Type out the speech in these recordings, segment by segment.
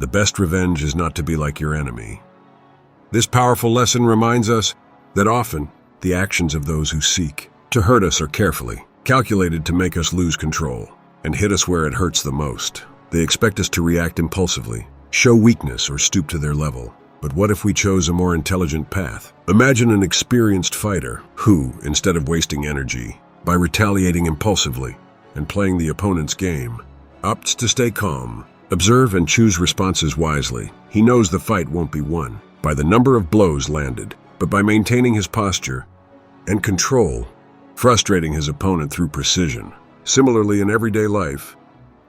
The best revenge is not to be like your enemy. This powerful lesson reminds us that often the actions of those who seek to hurt us are carefully calculated to make us lose control and hit us where it hurts the most. They expect us to react impulsively, show weakness, or stoop to their level. But what if we chose a more intelligent path? Imagine an experienced fighter who, instead of wasting energy by retaliating impulsively and playing the opponent's game, opts to stay calm, observe, and choose responses wisely. He knows the fight won't be won by the number of blows landed, but by maintaining his posture and control, frustrating his opponent through precision. Similarly, in everyday life,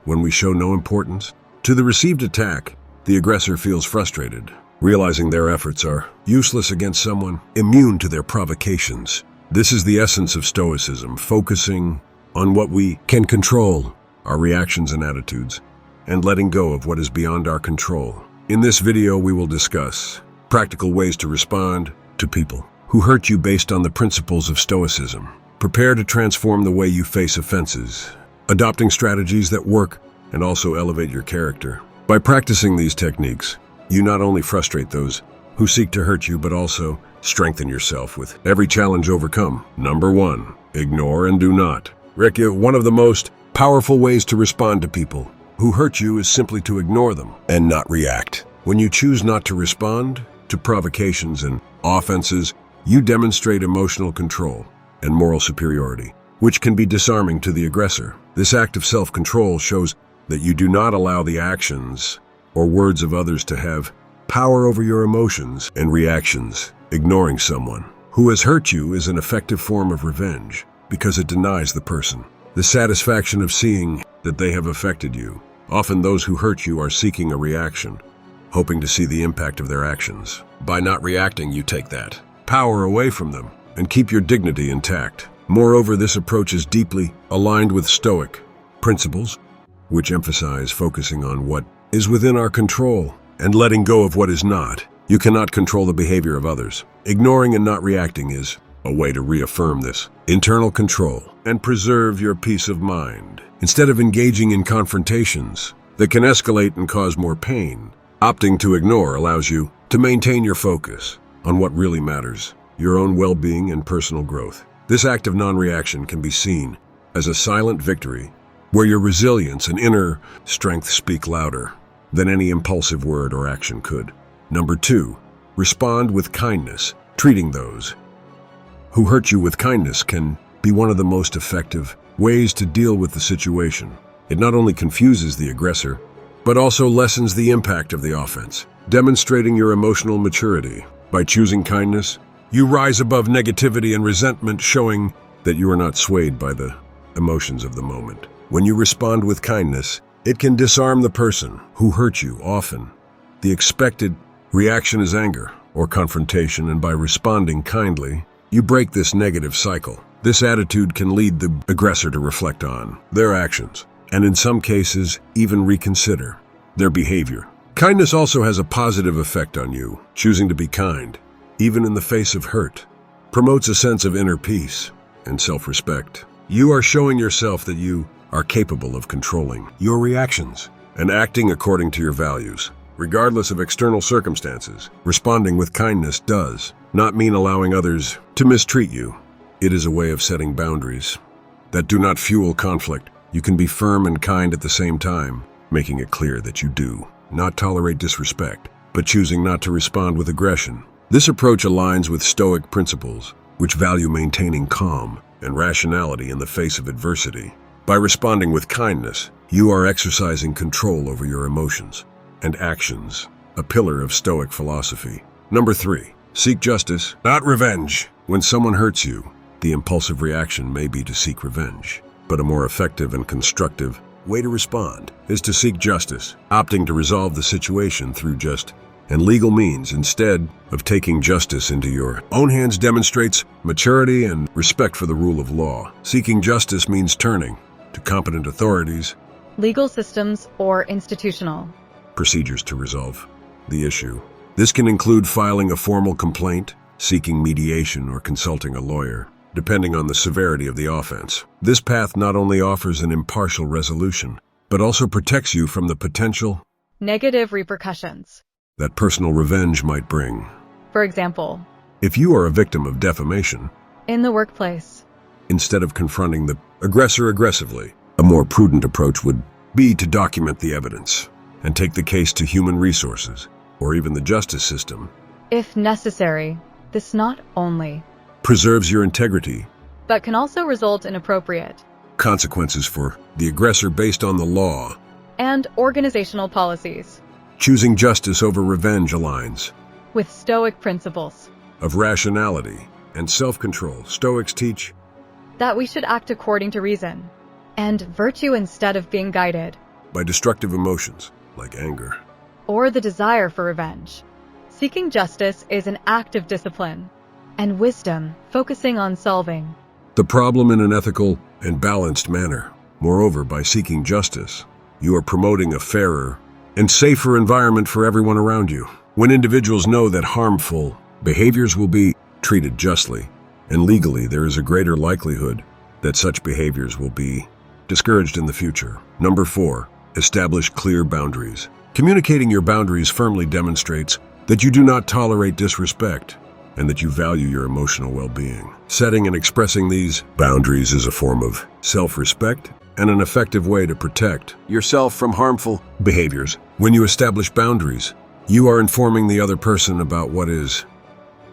when we show no importance to the received attack, the aggressor feels frustrated, realizing their efforts are useless against someone immune to their provocations. This is the essence of Stoicism, focusing on what we can control, our reactions and attitudes, and letting go of what is beyond our control. In this video, we will discuss practical ways to respond to people who hurt you based on the principles of Stoicism. Prepare to transform the way you face offenses, adopting strategies that work and also elevate your character. By practicing these techniques, you not only frustrate those who seek to hurt you, but also strengthen yourself with every challenge overcome. Number 1, ignore and do not. One of the most powerful ways to respond to people who hurt you is simply to ignore them and not react. When you choose not to respond to provocations and offenses, you demonstrate emotional control and moral superiority, which can be disarming to the aggressor. This act of self-control shows that you do not allow the actions or words of others to have power over your emotions and reactions. Ignoring someone who has hurt you is an effective form of revenge because it denies the person the satisfaction of seeing that they have affected you. Often those who hurt you are seeking a reaction, hoping to see the impact of their actions. By not reacting, you take that power away from them and keep your dignity intact. Moreover, this approach is deeply aligned with Stoic Principles, which emphasize focusing on what is within our control and letting go of what is not. You cannot control the behavior of others. Ignoring and not reacting is a way to reaffirm this internal control and preserve your peace of mind. Instead of engaging in confrontations that can escalate and cause more pain, opting to ignore allows you to maintain your focus on what really matters, your own well-being and personal growth. This act of non-reaction can be seen as a silent victory where your resilience and inner strength speak louder than any impulsive word or action could. Number 2, respond with kindness. Treating those who hurt you with kindness can be one of the most effective ways to deal with the situation. It not only confuses the aggressor, but also lessens the impact of the offense, demonstrating your emotional maturity. By choosing kindness, you rise above negativity and resentment, showing that you are not swayed by the emotions of the moment. When you respond with kindness, it can disarm the person who hurt you. Often, the expected reaction is anger or confrontation, and by responding kindly, you break this negative cycle. This attitude can lead the aggressor to reflect on their actions, and in some cases, even reconsider their behavior. Kindness also has a positive effect on you. Choosing to be kind, even in the face of hurt, promotes a sense of inner peace and self-respect. You are showing yourself that you are capable of controlling your reactions and acting according to your values. Regardless of external circumstances, responding with kindness does not mean allowing others to mistreat you. It is a way of setting boundaries that do not fuel conflict. You can be firm and kind at the same time, making it clear that you do not tolerate disrespect, but choosing not to respond with aggression. This approach aligns with Stoic Principles, which value maintaining calm and rationality in the face of adversity. By responding with kindness, you are exercising control over your emotions and actions, a pillar of Stoic philosophy. Number 3, seek justice, not revenge. When someone hurts you, the impulsive reaction may be to seek revenge, but a more effective and constructive way to respond is to seek justice, opting to resolve the situation through just and legal means instead of taking justice into your own hands demonstrates maturity and respect for the rule of law. Seeking justice means turning to competent authorities, legal systems, or institutional procedures to resolve the issue. This can include filing a formal complaint, seeking mediation, or consulting a lawyer, depending on the severity of the offense. This path not only offers an impartial resolution, but also protects you from the potential negative repercussions. that personal revenge might bring. For example, If you are a victim of defamation, in the workplace, instead of confronting the aggressor aggressively, a more prudent approach would be to document the evidence and take the case to human resources or even the justice system. if necessary. This not only, Preserves your integrity. but can also result in appropriate Consequences for the aggressor based on the law. and organizational policies Choosing justice over revenge aligns. with Stoic principles Of rationality and self-control, Stoics teach that we should act according to reason and virtue instead of being guided by destructive emotions like anger. or the desire for revenge. Seeking justice is an act of discipline and wisdom, focusing on solving The problem in an ethical and balanced manner. Moreover, by seeking justice, you are promoting a fairer and safer environment for everyone around you. When individuals know that harmful behaviors will be treated justly and legally, there is a greater likelihood that such behaviors will be discouraged in the future. Number 4, establish clear boundaries. Communicating your boundaries firmly demonstrates that you do not tolerate disrespect and that you value your emotional well-being. Setting and expressing these boundaries is a form of self-respect and an effective way to protect yourself from harmful behaviors. When you establish boundaries, you are informing the other person about what is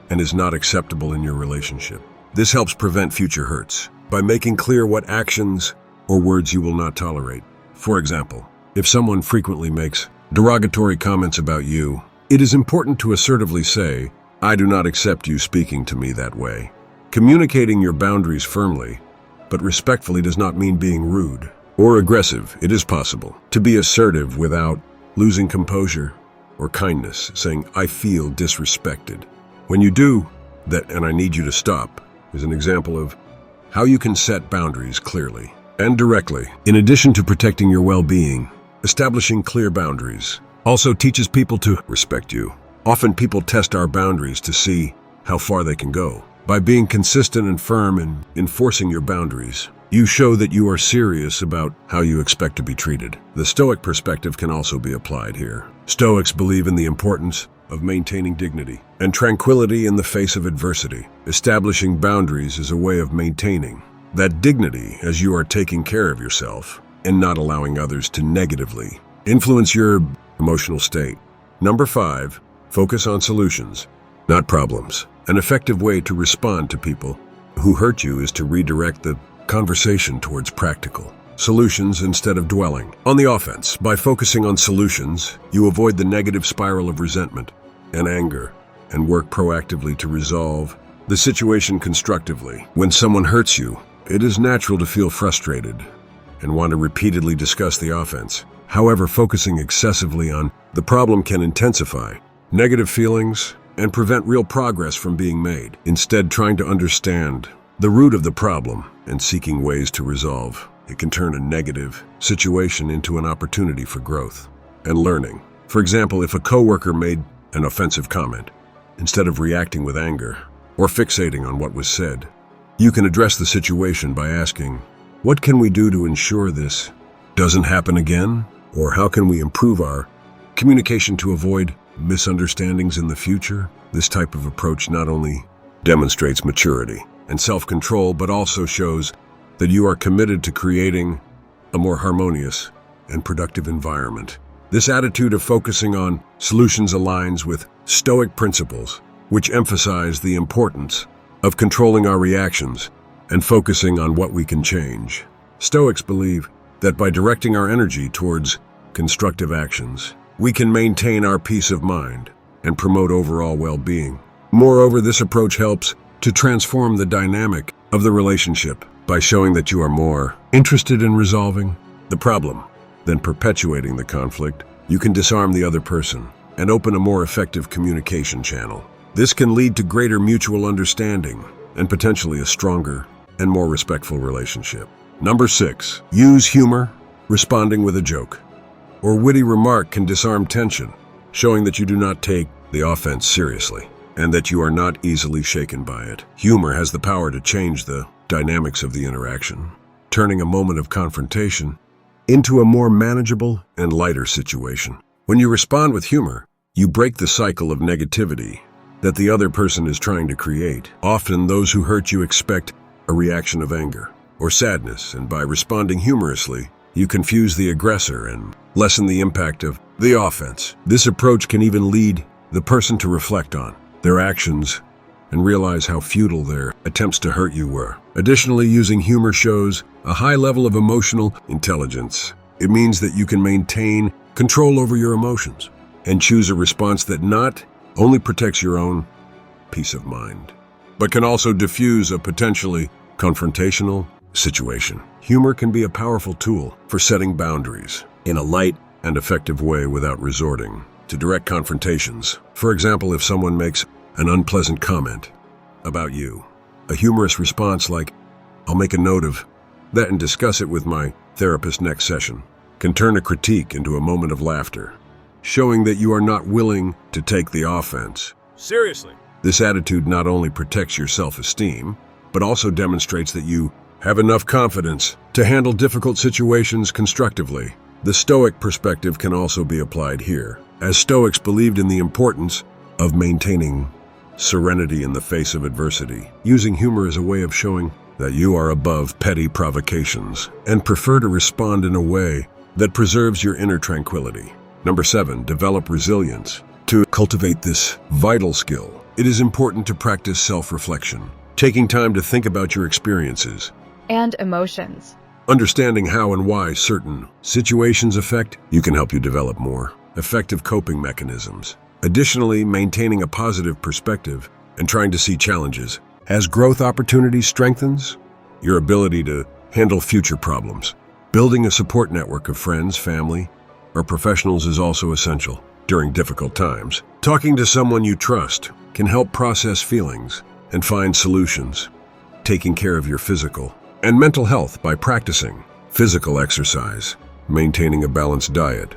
and is not acceptable in your relationship. This helps prevent future hurts by making clear what actions or words you will not tolerate. For example, if someone frequently makes derogatory comments about you, it is important to assertively say, "I do not accept you speaking to me that way." Communicating your boundaries firmly, but respectfully, does not mean being rude or aggressive. It is possible to be assertive without losing composure or kindness, saying, "I feel disrespected." When you do that, "and I need you to stop," is an example of how you can set boundaries clearly and directly. In addition to protecting your well-being, establishing clear boundaries also teaches people to respect you. Often people test our boundaries to see how far they can go. By being consistent and firm in enforcing your boundaries, you show that you are serious about how you expect to be treated. The Stoic perspective can also be applied here. Stoics believe in the importance of maintaining dignity and tranquility in the face of adversity. Establishing boundaries is a way of maintaining that dignity as you are taking care of yourself and not allowing others to negatively influence your emotional state. Number 5, focus on solutions, not problems. An effective way to respond to people who hurt you is to redirect the conversation towards practical solutions instead of dwelling on the offense. By focusing on solutions, you avoid the negative spiral of resentment and anger and work proactively to resolve the situation constructively. When someone hurts you, it is natural to feel frustrated and want to repeatedly discuss the offense. However, focusing excessively on the problem can intensify negative feelings and prevent real progress from being made. Instead, trying to understand the root of the problem and seeking ways to resolve it can turn a negative situation into an opportunity for growth and learning. For example, if a coworker made an offensive comment, instead of reacting with anger or fixating on what was said, you can address the situation by asking, "What can we do to ensure this doesn't happen again?" Or how can we improve our communication to avoid misunderstandings in the future? This type of approach not only demonstrates maturity and self-control, but also shows that you are committed to creating a more harmonious and productive environment. This attitude of focusing on solutions aligns with Stoic principles, which emphasize the importance of controlling our reactions and focusing on what we can change. Stoics believe that by directing our energy towards constructive actions, we can maintain our peace of mind and promote overall well-being. Moreover, this approach helps to transform the dynamic of the relationship by showing that you are more interested in resolving the problem than perpetuating the conflict. You can disarm the other person and open a more effective communication channel. This can lead to greater mutual understanding and potentially a stronger and more respectful relationship. Number 6, use humor. Responding with a joke or witty remark can disarm tension, showing that you do not take the offense seriously and that you are not easily shaken by it. Humor has the power to change the dynamics of the interaction, turning a moment of confrontation into a more manageable and lighter situation. When you respond with humor, you break the cycle of negativity that the other person is trying to create. Often, those who hurt you expect a reaction of anger or sadness, and by responding humorously, you confuse the aggressor and lessen the impact of the offense. This approach can even lead the person to reflect on their actions and realize how futile their attempts to hurt you were. Additionally, using humor shows a high level of emotional intelligence. It means that you can maintain control over your emotions and choose a response that not only protects your own peace of mind, but can also diffuse a potentially confrontational situation. Humor can be a powerful tool for setting boundaries in a light and effective way without resorting to direct confrontations. For example, if someone makes an unpleasant comment about you, a humorous response like, "I'll make a note of that and discuss it with my therapist next session," can turn a critique into a moment of laughter, showing that you are not willing to take the offense. Seriously. This attitude not only protects your self-esteem, but also demonstrates that you have enough confidence to handle difficult situations constructively. The Stoic perspective can also be applied here, as Stoics believed in the importance of maintaining serenity in the face of adversity, using humor as a way of showing that you are above petty provocations and prefer to respond in a way that preserves your inner tranquility. Number 7, develop resilience. To cultivate this vital skill, it is important to practice self-reflection, taking time to think about your experiences and emotions. Understanding how and why certain situations affect you can help you develop more effective coping mechanisms. Additionally, maintaining a positive perspective and trying to see challenges as growth opportunities strengthens your ability to handle future problems. Building a support network of friends, family, or professionals is also essential during difficult times. Talking to someone you trust can help process feelings and find solutions. Taking care of your physical and mental health by practicing physical exercise, maintaining a balanced diet,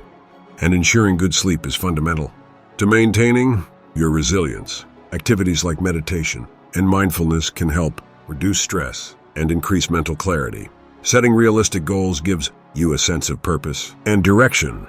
and ensuring good sleep is fundamental to maintaining your resilience. Activities like meditation and mindfulness can help reduce stress and increase mental clarity. Setting realistic goals gives you a sense of purpose and direction.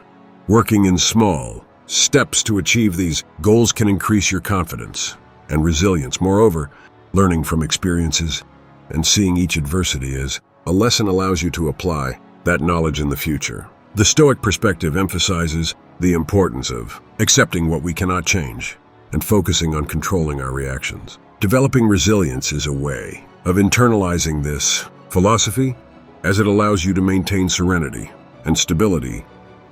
Working in small steps to achieve these goals can increase your confidence and resilience. Moreover, learning from experiences and seeing each adversity as a lesson allows you to apply that knowledge in the future. The Stoic perspective emphasizes the importance of accepting what we cannot change and focusing on controlling our reactions. Developing resilience is a way of internalizing this philosophy, as it allows you to maintain serenity and stability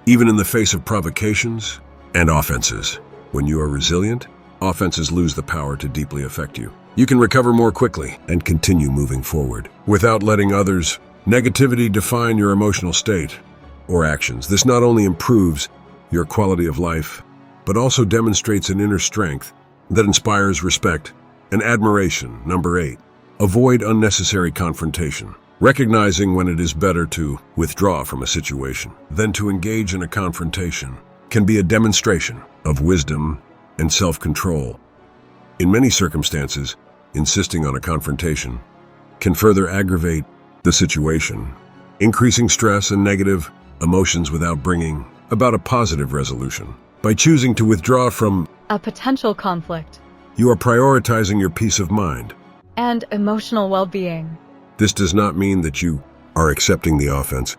even in the face of provocations and offenses. When you are resilient, offenses lose the power to deeply affect you. You can recover more quickly and continue moving forward without letting others' negativity define your emotional state or actions. This not only improves your quality of life, but also demonstrates an inner strength that inspires respect and admiration. Number 8, avoid unnecessary confrontation. Recognizing when it is better to withdraw from a situation than to engage in a confrontation can be a demonstration of wisdom and self-control. In many circumstances, insisting on a confrontation can further aggravate the situation, increasing stress and negative emotions without bringing about a positive resolution. By choosing to withdraw from A potential conflict you are prioritizing your peace of mind. and emotional well-being, This does not mean that you are accepting the offense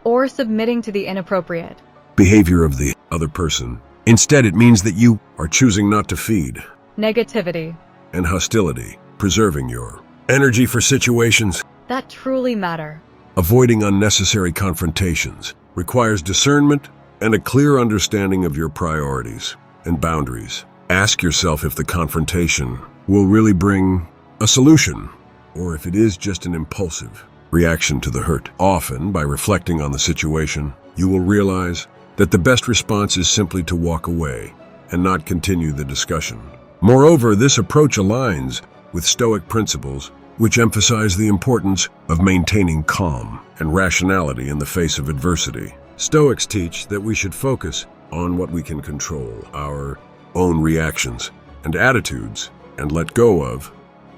or submitting to the inappropriate. behavior of the other person. Instead, it means that you are choosing not to feed Negativity and hostility, preserving your energy for situations. that truly matter. Avoiding unnecessary confrontations requires discernment and a clear understanding of your priorities and boundaries. Ask yourself if the confrontation will really bring a solution, or if it is just an impulsive reaction to the hurt. Often, by reflecting on the situation, you will realize that the best response is simply to walk away and not continue the discussion. Moreover, this approach aligns with Stoic principles, which emphasize the importance of maintaining calm and rationality in the face of adversity. Stoics teach that we should focus on what we can control, our own reactions and attitudes, and let go of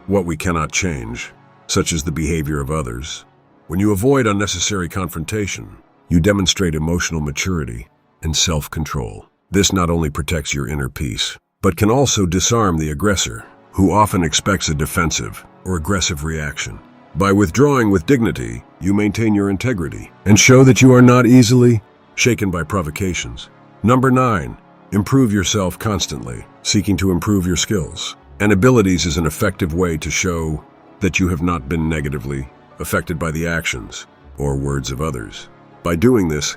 what we cannot change, such as the behavior of others. When you avoid unnecessary confrontation, you demonstrate emotional maturity and self-control. This not only protects your inner peace, but can also disarm the aggressor, who often expects a defensive or aggressive reaction. By withdrawing with dignity, you maintain your integrity and show that you are not easily shaken by provocations. Number 9, improve yourself constantly. Seeking to improve your skills and abilities is an effective way to show that you have not been negatively affected by the actions or words of others. By doing this,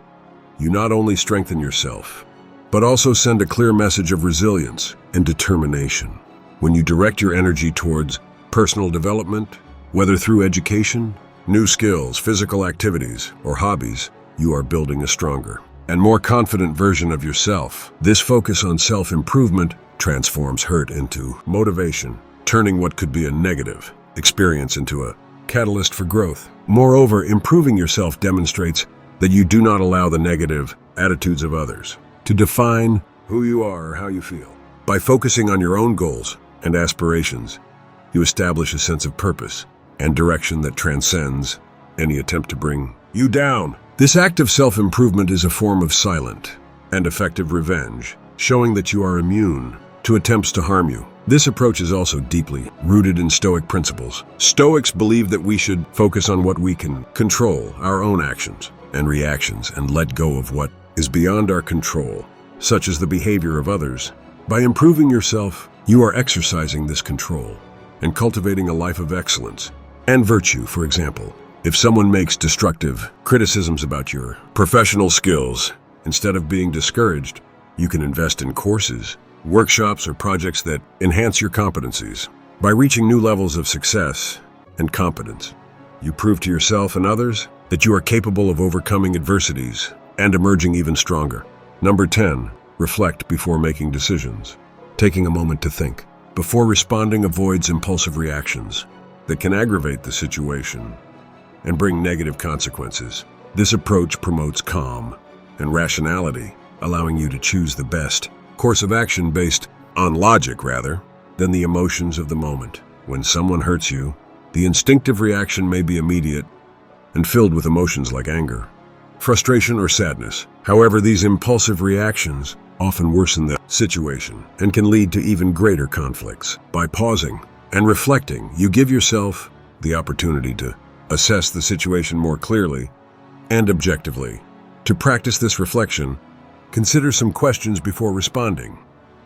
you not only strengthen yourself, but also send a clear message of resilience and determination. When you direct your energy towards personal development, whether through education, new skills, physical activities, or hobbies, you are building a stronger and more confident version of yourself. This focus on self-improvement transforms hurt into motivation, turning what could be a negative experience into a catalyst for growth. Moreover, improving yourself demonstrates that you do not allow the negative attitudes of others to define who you are or how you feel. By focusing on your own goals and aspirations, you establish a sense of purpose and direction that transcends any attempt to bring you down. This act of self-improvement is a form of silent and effective revenge, showing that you are immune to attempts to harm you. This approach is also deeply rooted in Stoic principles. Stoics believe that we should focus on what we can control, our own actions and reactions, and let go of what is beyond our control, such as the behavior of others. By improving yourself, you are exercising this control and cultivating a life of excellence and virtue. For example, if someone makes destructive criticisms about your professional skills, instead of being discouraged, you can invest in courses, workshops, or projects that enhance your competencies. By reaching new levels of success and competence, you prove to yourself and others that you are capable of overcoming adversities and emerging even stronger. Number 10, reflect before making decisions. Taking a moment to think before responding avoids impulsive reactions that can aggravate the situation and bring negative consequences. This approach promotes calm and rationality, allowing you to choose the best course of action based on logic rather than the emotions of the moment. When someone hurts you, the instinctive reaction may be immediate and filled with emotions like anger, frustration, or sadness. However, these impulsive reactions often worsen the situation and can lead to even greater conflicts. By pausing and reflecting, you give yourself the opportunity to assess the situation more clearly and objectively. To practice this reflection, consider some questions before responding.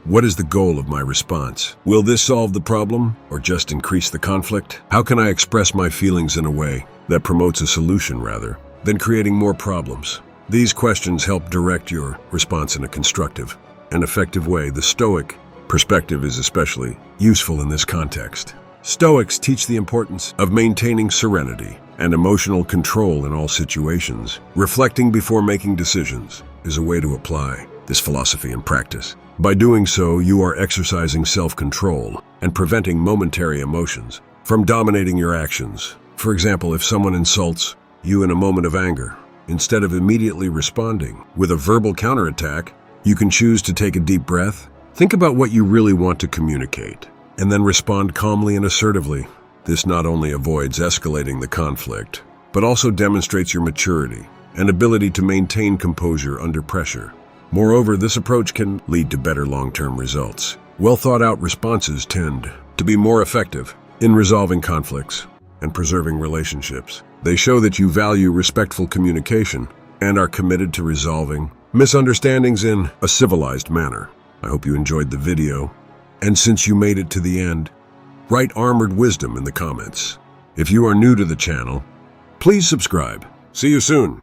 What is the goal of my response? Will this solve the problem or just increase the conflict? How can I express my feelings in a way that promotes a solution rather than creating more problems? These questions help direct your response in a constructive and effective way. The Stoic perspective is especially useful in this context. Stoics teach the importance of maintaining serenity and emotional control in all situations. Reflecting before making decisions is a way to apply this philosophy in practice. By doing so, you are exercising self-control and preventing momentary emotions from dominating your actions. For example, if someone insults you in a moment of anger, instead of immediately responding with a verbal counterattack, you can choose to take a deep breath, think about what you really want to communicate, and then respond calmly and assertively. This not only avoids escalating the conflict, but also demonstrates your maturity and ability to maintain composure under pressure. Moreover, this approach can lead to better long-term results. Well-thought-out responses tend to be more effective in resolving conflicts and preserving relationships. They show that you value respectful communication and are committed to resolving misunderstandings in a civilized manner. I hope you enjoyed the video. And since you made it to the end, write armored wisdom in the comments. If you are new to the channel, please subscribe. See you soon.